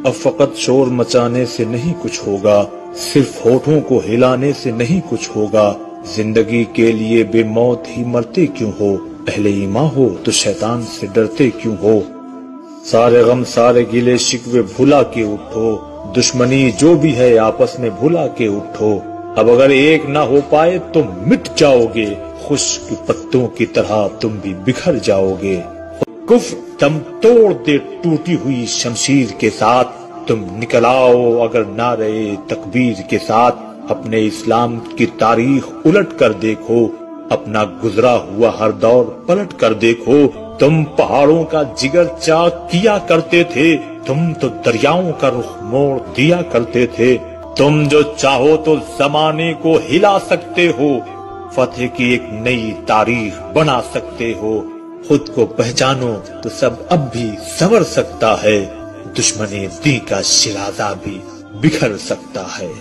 اب فقط شور مچانے سے نہیں کچھ ہوگا، صرف ہونٹوں کو ہلانے سے نہیں کچھ ہوگا۔ زندگی کے لیے بے موت ہی مرتے کیوں ہو، اہل ایمان ہو تو شیطان سے ڈرتے کیوں ہو۔ سارے غم سارے گلے شکوے بھلا کے اٹھو، دشمنی جو بھی ہے آپس میں بھلا کے اٹھو۔ اب اگر ایک نہ ہو پائے تو مٹ جاؤ گے، خشک پتوں کی طرح تم بھی بکھر جاؤ گے۔ کفر دم توڑ دے ٹوٹی ہوئی شمشیر کے ساتھ، تم نکل آؤ اگر نعرے تکبیر کے ساتھ۔ اپنے اسلام کی تاریخ الٹ کر دیکھو، اپنا گزرا ہوا ہر دور پلٹ کر دیکھو۔ تم پہاڑوں کا جگر چاک کیا کرتے تھے، تم تو دریاؤں کا رخ موڑ دیا کرتے تھے۔ تم جو چاہو تو زمانے کو ہلا سکتے ہو، فتح کی ایک نئی تاریخ بنا سکتے ہو۔ خود کو پہچانو تو سب اب بھی سنور سکتا ہے، دشمن دین کا شیرازہ بھی بکھر سکتا ہے۔